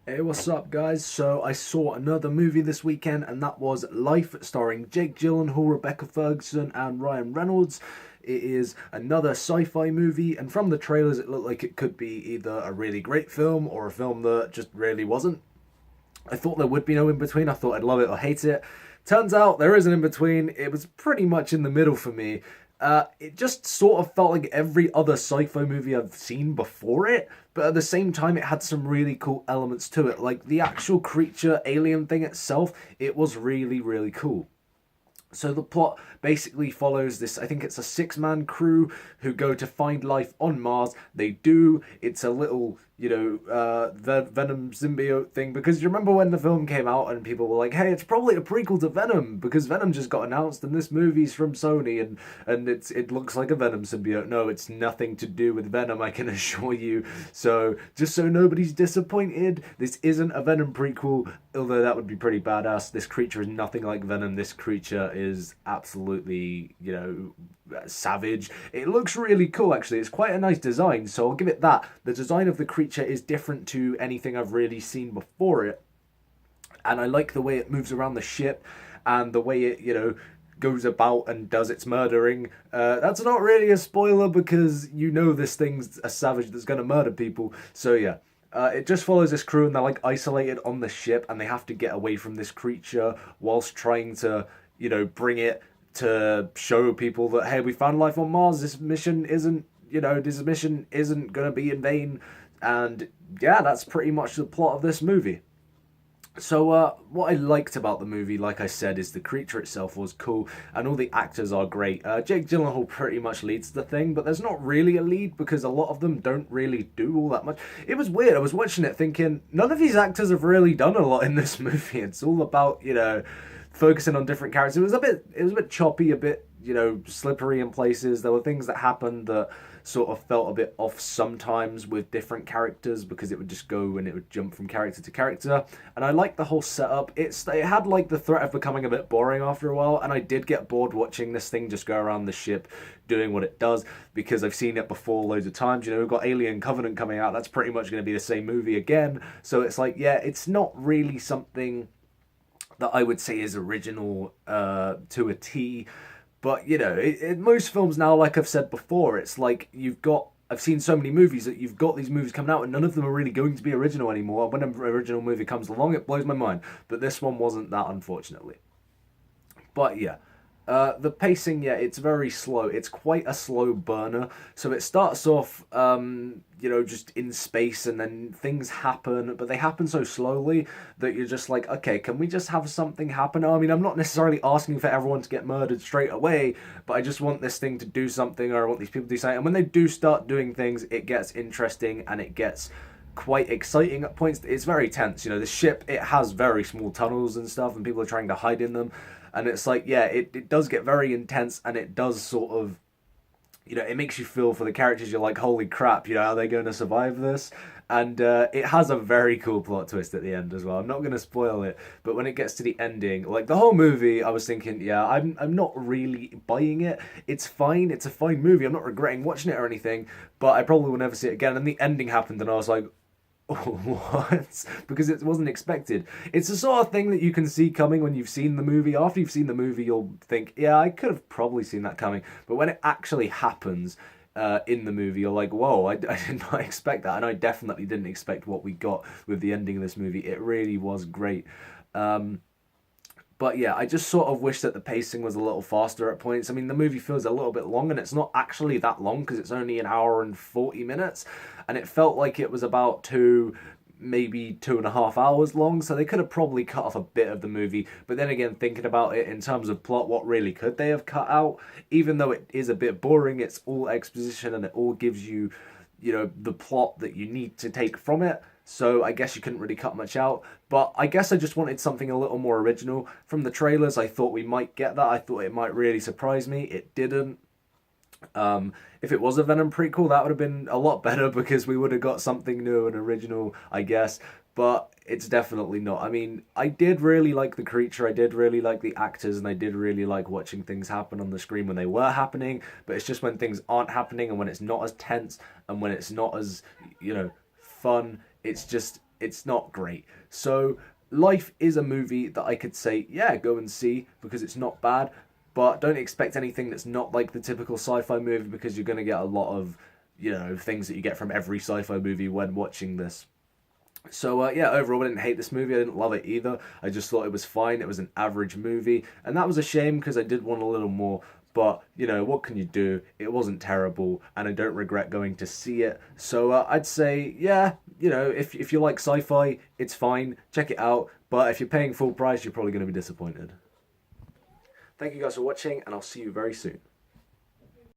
Hey, what's up, guys? So, I saw another movie this weekend, and that was Life, starring Jake Gyllenhaal, Rebecca Ferguson, and Ryan Reynolds. It is another sci fi movie, and from the trailers, it looked like it could be either a really great film or a film that just really wasn't. I thought there would be no in between. I thought I'd love it or hate it. Turns out there is an in between. It was pretty much in the middle for me. It just sort of felt like every other sci-fi movie I've seen before it, but at the same time, it had some really cool elements to it. Like the actual creature alien thing itself, it was really, really cool. So the plot basically follows this. I think it's a six-man crew who go to find life on Mars. They do. It's a little, Venom symbiote thing. Because you remember when the film came out and people were like, "Hey, it's probably a prequel to Venom because Venom just got announced and this movie's from Sony and it looks like a Venom symbiote." No, it's nothing to do with Venom, I can assure you. So just so nobody's disappointed, this isn't a Venom prequel. Although that would be pretty badass. This creature is nothing like Venom. This creature is absolutely, savage. It looks really cool, actually. It's quite a nice design, so I'll give it that. The design of the creature is different to anything I've really seen before it. And I like the way it moves around the ship and the way it, goes about and does its murdering. That's not really a spoiler because you know this thing's a savage that's going to murder people. So, yeah. It just follows this crew and they're like isolated on the ship and they have to get away from this creature whilst trying to, bring it to show people that, hey, we found life on Mars. This mission isn't going to be in vain. And yeah, that's pretty much the plot of this movie. So, what I liked about the movie, like I said, is the creature itself was cool, and all the actors are great. Jake Gyllenhaal pretty much leads the thing, but there's not really a lead because a lot of them don't really do all that much. It was weird. I was watching it thinking none of these actors have really done a lot in this movie. It's all about focusing on different characters. It was a bit choppy, a bit slippery in places. There were things that happened that sort of felt a bit off sometimes with different characters because it would just go and it would jump from character to character. And I liked the whole setup. It had like the threat of becoming a bit boring after a while, and I did get bored watching this thing just go around the ship doing what it does because I've seen it before loads of times. We've got Alien Covenant coming out. That's pretty much going to be the same movie again. So it's like, yeah, it's not really something that I would say is original to a T. But most films now, like I've said before, it's like I've seen so many movies that you've got these movies coming out and none of them are really going to be original anymore. When an original movie comes along, it blows my mind. But this one wasn't that, unfortunately. But yeah, the pacing, yeah, it's very slow. It's quite a slow burner. So it starts off, just in space, and then things happen, but they happen so slowly that you're just like, okay, can we just have something happen? I mean, I'm not necessarily asking for everyone to get murdered straight away, but I just want this thing to do something, or I want these people to do something. And when they do start doing things, it gets interesting and it gets quite exciting at points. It's very tense. The ship, it has very small tunnels and stuff, and people are trying to hide in them. And it's like, yeah, it does get very intense, and it does sort of, it makes you feel for the characters. You're like, holy crap, are they going to survive this? And it has a very cool plot twist at the end as well. I'm not going to spoil it, but when it gets to the ending, like the whole movie, I was thinking, yeah, I'm not really buying it. It's fine. It's a fine movie. I'm not regretting watching it or anything, but I probably will never see it again. And the ending happened, and I was like, what? Because it wasn't expected. It's the sort of thing that you can see coming when you've seen the movie. After you've seen the movie, you'll think, yeah, I could have probably seen that coming. But when it actually happens in the movie, you're like, whoa, I did not expect that. And I definitely didn't expect what we got with the ending of this movie. It really was great. But yeah, I just sort of wish that the pacing was a little faster at points. I mean, the movie feels a little bit long, and it's not actually that long because it's only an hour and 40 minutes. And it felt like it was about maybe 2.5 hours long. So they could have probably cut off a bit of the movie. But then again, thinking about it in terms of plot, what really could they have cut out? Even though it is a bit boring, it's all exposition and it all gives you, the plot that you need to take from it. So I guess you couldn't really cut much out. But I guess I just wanted something a little more original. From the trailers, I thought we might get that. I thought it might really surprise me. It didn't. If it was a Venom prequel, that would have been a lot better because we would have got something new and original, I guess. But it's definitely not. I mean, I did really like the creature, I did really like the actors, and I did really like watching things happen on the screen when they were happening. But it's just when things aren't happening and when it's not as tense and when it's not as, fun, it's just it's not great. So Life is a movie that I could say, yeah, go and see because it's not bad, but don't expect anything that's not like the typical sci-fi movie because you're going to get a lot of, things that you get from every sci-fi movie when watching this. So yeah, overall, I didn't hate this movie. I didn't love it either. I just thought it was fine. It was an average movie, and that was a shame because I did want a little more. But what can you do? It wasn't terrible, and I don't regret going to see it. So I'd say, yeah, if you like sci-fi, it's fine. Check it out. But if you're paying full price, you're probably going to be disappointed. Thank you guys for watching, and I'll see you very soon.